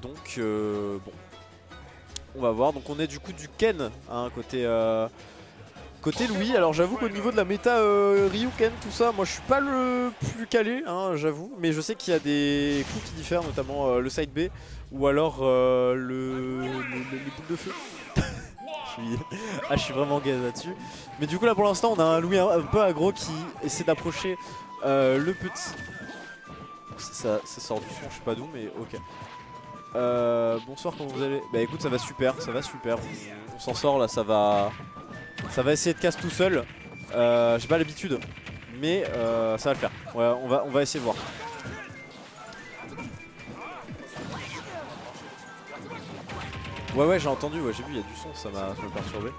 Donc bon, on va voir. Donc on est du coup du Ken hein, côté Louis. Alors j'avoue qu'au niveau de la méta Ryu, Ken, tout ça, moi je suis pas le plus calé, hein, j'avoue. Mais je sais qu'il y a des coups qui diffèrent, notamment le side B ou alors les boules de feu. Je suis vraiment gaze là-dessus. Mais du coup là pour l'instant on a un Louis un peu aggro qui essaie d'approcher le petit. Ça sort du son, je sais pas d'où mais ok. Bonsoir, comment vous allez? Bah écoute, ça va super, on s'en sort là, ça va essayer de casse tout seul. J'ai pas l'habitude, mais ça va le faire. Ouais, on va essayer de voir. Ouais j'ai entendu, ouais, j'ai vu, il y a du son, ça m'a perturbé.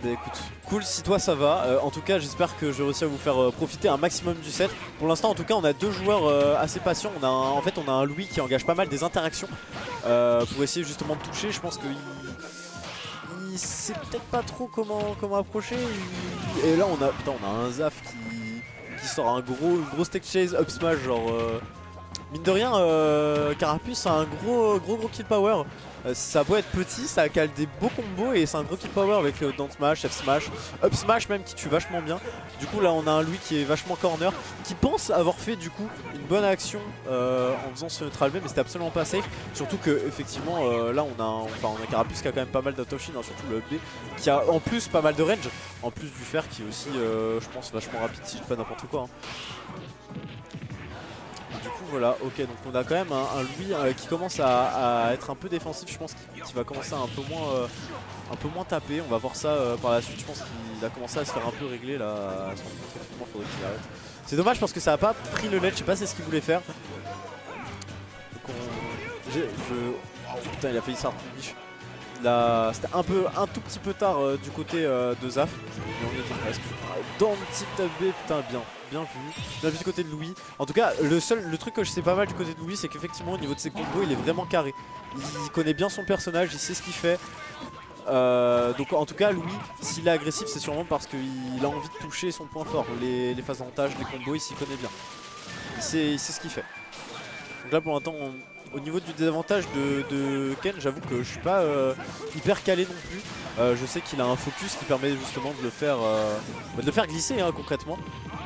Bah écoute, cool si toi ça va. En tout cas j'espère que je vais réussir à vous faire profiter un maximum du set. Pour l'instant en tout cas on a deux joueurs assez patients. En fait on a un Louis qui engage pas mal des interactions pour essayer justement de toucher. Je pense qu'il sait peut-être pas trop comment approcher. Et là on a un Zaf qui sort une grosse tech chase up smash genre... Mine de rien, Carapuce a un gros kill power. Ça a beau être petit, ça cale des beaux combos et c'est un gros kill power avec le down smash, F smash, up smash même qui tue vachement bien. Du coup là on a un Louis qui est vachement corner, qui pense avoir fait du coup une bonne action en faisant ce neutral B, mais c'était absolument pas safe. Surtout que effectivement là on a Carapuce qui a quand même pas mal d'autoshine, hein, surtout le B, qui a en plus pas mal de range, en plus du fer qui est aussi je pense vachement rapide si je dis pas n'importe quoi. Hein. Du coup voilà, ok, donc on a quand même un Louis qui commence à être un peu défensif, je pense qu'il va commencer à un peu moins taper, on va voir ça par la suite, je pense qu'il a commencé à se faire un peu régler là, à se rendre compte qu'effectivement faudrait qu'il arrête. C'est dommage parce que ça a pas pris le ledge, je sais pas c'est ce qu'il voulait faire. Oh, putain il a failli sortir biche. C'était un tout petit peu tard du côté de Zaf, mais on était presque. Dans le type tab B, putain bien vu du côté de Louis. En tout cas le truc que je sais pas mal du côté de Louis, c'est qu'effectivement au niveau de ses combos il est vraiment carré. Il connaît bien son personnage, il sait ce qu'il fait. Donc en tout cas Louis, s'il est agressif c'est sûrement parce qu'il a envie de toucher son point fort. Les phases d'avantage, les combos, il s'y connaît bien. Il sait ce qu'il fait. Donc là pour l'instant au niveau du désavantage de Ken, j'avoue que je suis pas hyper calé non plus. Je sais qu'il a un focus qui permet justement de le faire glisser hein, concrètement.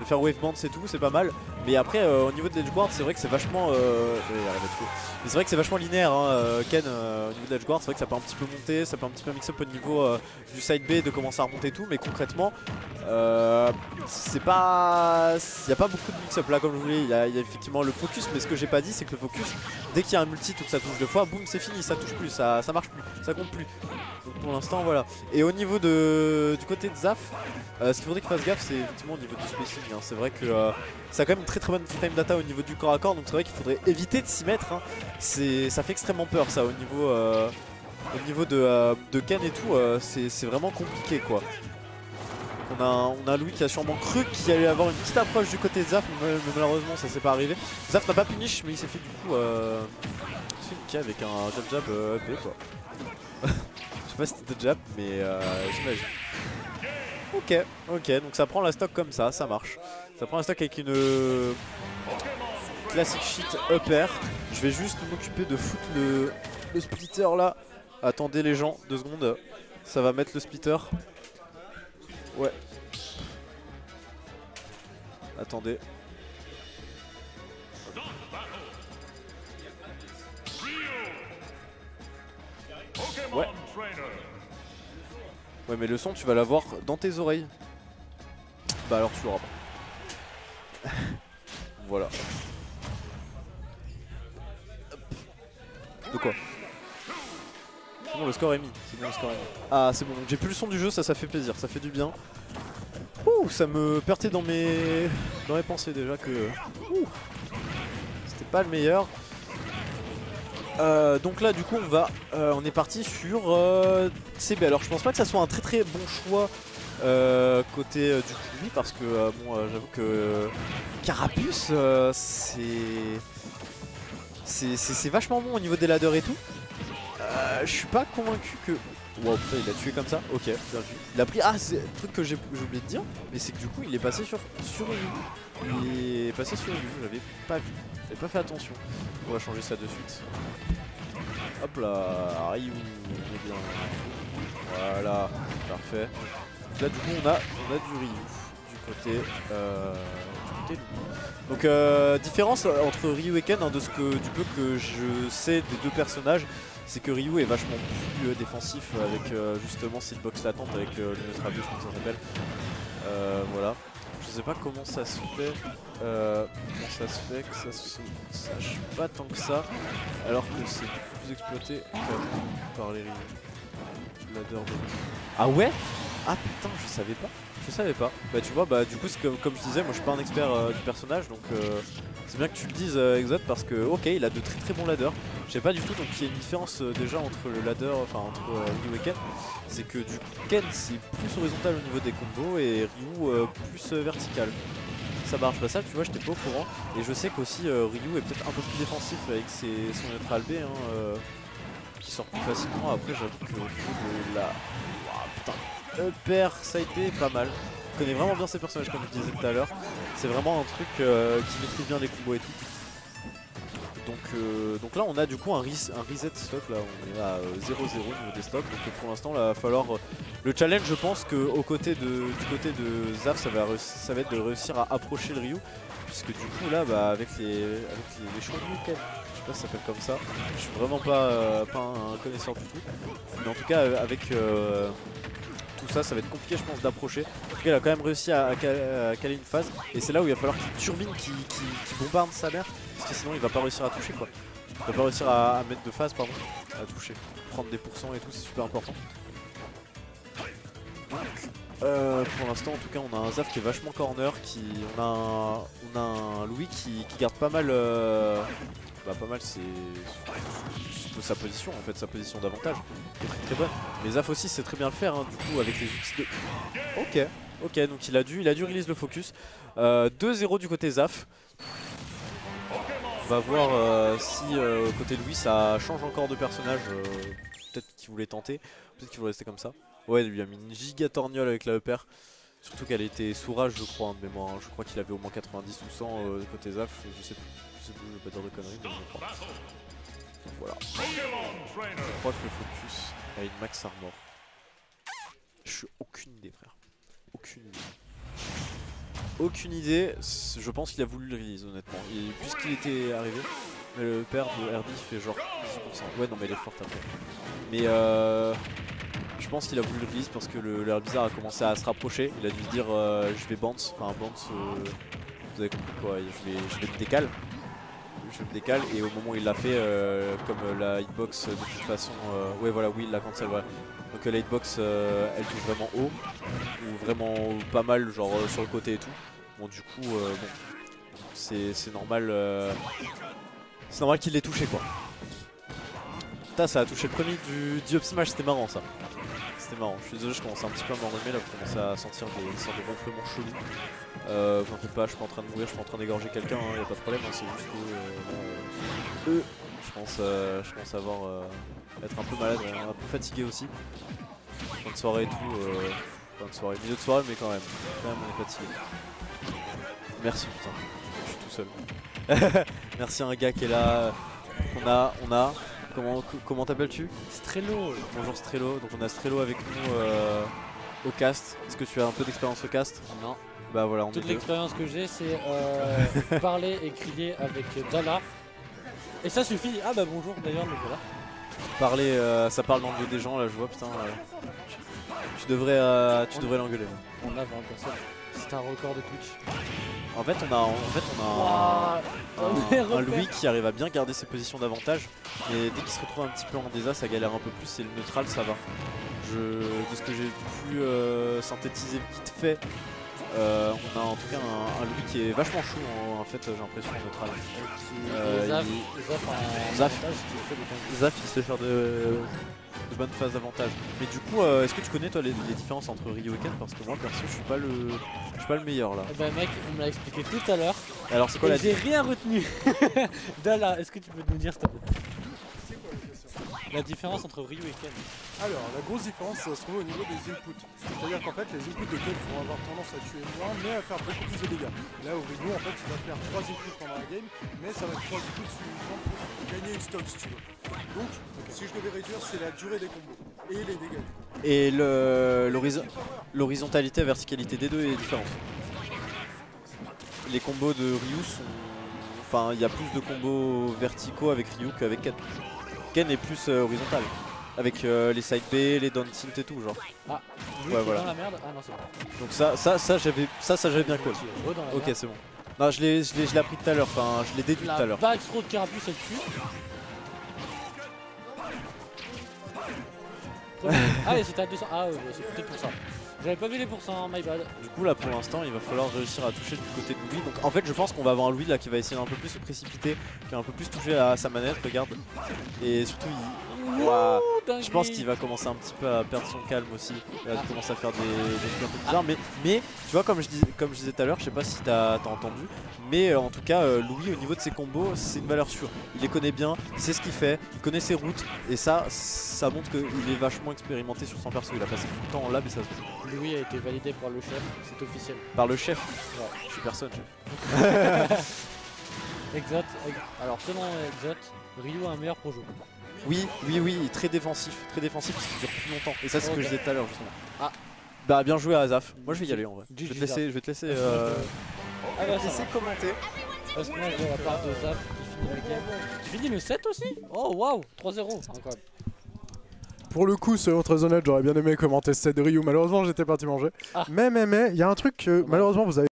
De faire wave band c'est tout, c'est pas mal. Mais après au niveau de l'edgeguard c'est vrai que c'est vachement mais c'est vrai que c'est vachement linéaire hein, Ken au niveau de l'edgeguard, c'est vrai que ça peut un petit peu monter, ça peut un petit peu mix up au niveau du side B de commencer à remonter tout, mais concrètement c'est pas... Il n'y a pas beaucoup de mix up là comme je voulais, il y a effectivement le focus, mais ce que j'ai pas dit c'est que le focus, dès qu'il y a un multi tout que ça touche deux fois, boum c'est fini, ça touche plus, ça marche plus, ça compte plus. Donc pour l'instant voilà. Et au niveau du côté de Zaf, ce qu'il faudrait qu'il fasse gaffe c'est effectivement au niveau du spacing hein. C'est vrai que ça a quand même une très bonne free time data au niveau du corps à corps, donc c'est vrai qu'il faudrait éviter de s'y mettre hein. Ça fait extrêmement peur ça au niveau de Ken et tout, c'est vraiment compliqué quoi. On a Louis qui a sûrement cru qu'il allait avoir une petite approche du côté de Zaf, mais malheureusement ça s'est pas arrivé. Zaf n'a pas punish mais il s'est fait du coup niquer avec un jab B quoi. Je sais pas si c'était jab mais j'imagine. Ok, donc ça prend la stock comme ça marche. Ça prend la stock avec une classic shit upper. Je vais juste m'occuper de foutre le splitter là. Attendez les gens, 2 secondes. Ça va mettre le splitter. Ouais. Attendez. Ouais. Ouais mais le son tu vas l'avoir dans tes oreilles. Bah alors tu l'auras pas. Voilà. De quoi? C'est bon le score est mis. Ah c'est bon, j'ai plus le son du jeu, ça fait plaisir, ça fait du bien. Ouh, ça me pertait dans mes pensées déjà que c'était pas le meilleur. Donc là du coup on est parti sur CB. Alors je pense pas que ça soit un très bon choix côté du coup parce que bon j'avoue que Carapuce c'est vachement bon au niveau des ladders et tout. Je suis pas convaincu que... Wow putain il a tué comme ça, ok bien vu. Il a pris... Ah c'est un truc que j'ai oublié de dire, mais c'est que du coup il est passé sur Ryu. Il est passé sur Ryu, j'avais pas vu. J'avais pas fait attention. On va changer ça de suite. Hop là, Ryu, on est bien. Voilà, parfait. Là du coup on a du Ryu du côté Louis. Donc différence entre Ryu et Ken, hein, de ce que du peu que je sais des deux personnages, c'est que Ryu est vachement plus défensif avec justement cette box latente avec le neutral B, je crois que ça s'appelle. Voilà. Je sais pas comment ça se fait, que ça se sache pas tant que ça, alors que c'est plus exploité par les Ryu. Ah ouais? Ah putain, je savais pas. Je savais pas. Bah tu vois, bah du coup comme je disais, moi je suis pas un expert du personnage, donc c'est bien que tu le dises Exode, parce que ok, il a de très bons ladders. Je sais pas du tout, donc il y a une différence déjà entre le ladder, enfin entre Ryu et Ken. C'est que du coup Ken c'est plus horizontal au niveau des combos et Ryu plus vertical. Ça marche pas ça, tu vois, j'étais pas au courant. Et je sais qu'aussi Ryu est peut-être un peu plus défensif avec son neutral B, hein, qui sort plus facilement. Après j'avoue que de la... Wow, putain, upper side B pas mal. Je connais vraiment bien ces personnages comme je disais tout à l'heure. C'est vraiment un truc qui maîtrise bien les combos et tout. Donc là on a du coup un reset stock, là on est à 0-0 au niveau des stocks. Donc pour l'instant là il va falloir... le challenge je pense que du côté de Zaf ça va être de réussir à approcher le Ryu. Puisque du coup là bah, avec les champs de Ryu, je sais pas si ça s'appelle comme ça. Je suis vraiment pas un connaisseur du tout. Mais en tout cas avec tout ça, ça va être compliqué je pense d'approcher. En tout cas il a quand même réussi à caler une phase. Et c'est là où il va falloir qu'il turbine, qu'il bombarde sa mère. Parce que sinon il va pas réussir à toucher quoi. Il va pas réussir à mettre de phase pardon, à toucher. Prendre des pourcents et tout, c'est super important. Donc pour l'instant en tout cas on a un Zaf qui est vachement corner, on a un Louis qui garde pas mal sa position en fait, sa position d'avantage qui est très bonne. Mais Zaf aussi sait très bien le faire hein, du coup avec les outils de... Ok donc il a dû release le focus. 2-0 du côté Zaf. On va voir si côté Louis ça change encore de personnage, peut-être qu'il voulait tenter, peut-être qu'il voulait rester comme ça. Ouais, il lui a mis une giga torgnole avec la upper. Surtout qu'elle était sous rage, je crois, hein, de mémoire. Je crois qu'il avait au moins 90 ou 100 côté Zaf. Je sais plus, je vais pas dire de conneries, mais je crois. Voilà. Je crois que le focus a une max armor. Je suis aucune idée, frère. Aucune idée. Je pense qu'il a voulu le release, honnêtement. Puisqu'il était arrivé. Mais le père de RD fait genre 10%. Ouais, non, mais elle est forte après. Mais je pense qu'il a voulu le release parce que le bizarre a commencé à se rapprocher. Il a dû se dire je vais bounce, enfin bounce, vous avez compris quoi, je vais me décaler. Je me décale et au moment où il l'a fait, comme la hitbox de toute façon, ouais voilà, oui il la cancel, voilà. Donc la hitbox elle touche vraiment haut, ou vraiment pas mal, genre sur le côté et tout. Bon du coup, bon, c'est normal, qu'il l'ait touché quoi. Putain, ça a touché le premier du up smash, c'était marrant ça. C'était marrant, je suis désolé, je commence un petit peu à m'enrhumer là, pour commencer à sentir des sortes de gonflements chelous. Vous inquiétez pas, je suis pas en train de mourir, je suis pas en train d'égorger quelqu'un, hein, y a pas de problème, hein, c'est juste que je pense être un peu malade, un peu fatigué aussi. Fin de soirée et tout, fin de soirée, milieu de soirée mais quand même on est fatigué. Merci putain, je suis tout seul. Merci à un gars qui est là, on a comment t'appelles-tu? Strello. Bonjour Strello, donc on a Strello avec nous au cast. Est-ce que tu as un peu d'expérience au cast? Non. Bah voilà, on toute est l'expérience que j'ai c'est parler et crier avec Dala. Et ça suffit. Ah bah bonjour d'ailleurs, le voilà. Parler, ça parle dans le jeu des gens là, je vois putain. Tu devrais l'engueuler. On a 20 personnes. C'est un record de Twitch. En fait on a un Louis qui arrive à bien garder ses positions d'avantage. Mais dès qu'il se retrouve un petit peu en désa, ça galère un peu plus, et le neutral ça va. De ce que j'ai pu synthétiser vite fait, on a en tout cas un Louis qui est vachement chaud en fait, j'ai l'impression en neutral. Zaf il se fait faire de bonnes phases d'avantage. Mais du coup, est-ce que tu connais toi les différences entre Ryu et Ken? Parce que moi perso je suis pas le meilleur là. Bah mec, on me l'a expliqué tout à l'heure. Alors c'est quoi la différence? J'ai rien retenu. Dala, est-ce que tu peux nous dire s'il te plaît? La différence entre Ryu et Ken. Alors, la grosse différence, ça se trouve au niveau des inputs. C'est-à-dire qu'en fait, les inputs de Ken vont avoir tendance à tuer moins, mais à faire beaucoup plus de dégâts. Là, au Ryu, en fait, il va faire 3 inputs pendant la game, mais ça va être 3 inputs suffisants pour gagner une stock, si tu veux. Donc, si je devais réduire, c'est la durée des combos et les dégâts. Et l'horizontalité et verticalité des deux est différente. Les combos de Ryu sont... Enfin, il y a plus de combos verticaux avec Ryu qu'avec Ken. Ken est plus horizontal. Avec les side B, les down tilt et tout, genre. Ah, ouais, voilà. Dans la merde. Ah non, c'est bon. Donc ça j'avais bien call. Ok, c'est bon. Non, je l'ai appris tout à l'heure, enfin, je l'ai déduit tout à l'heure. La back throw de Carapuce, elle tue. Ah, et c'était à 200. Ah, ouais, c'est peut-être pour ça. J'avais pas vu les pourcents, my bad. Du coup là pour l'instant il va falloir réussir à toucher du côté de Louis. Donc en fait je pense qu'on va avoir Louis là qui va essayer un peu plus se précipiter, qui va un peu plus toucher à sa manette, regarde. Et surtout Ouah, je pense qu'il va commencer un petit peu à perdre son calme aussi. Il va commencer à faire des trucs un peu bizarres. Mais tu vois comme je disais tout à l'heure, je sais pas si t'as entendu, mais en tout cas Louis au niveau de ses combos c'est une valeur sûre. Il les connaît bien, il sait ce qu'il fait, il connaît ses routes et ça montre qu'il est vachement expérimenté sur son perso. Il a passé beaucoup de temps en lab et ça se voit. Louis a été validé par le chef, c'est officiel. Par le chef Ouais. Je suis personne chef. Exot, alors selon Exot, Ryu a un meilleur projo. Oui, très défensif parce qu'il dure plus longtemps. Et ça c'est ce que je disais tout à l'heure justement. Ah. Bah bien joué à Azaf. Moi je vais y aller en vrai. Je vais te laisser Ah bah ça va. commenter. Parce que moi je vois la part de Zaf qui finit la game. Tu finis le 7 aussi? Oh waouh, 3-0, incroyable. Pour le coup, soyons très honnêtes, j'aurais bien aimé commenter ce set de Ryu. Malheureusement, j'étais parti manger. Ah. Mais, il y a un truc que malheureusement vous avez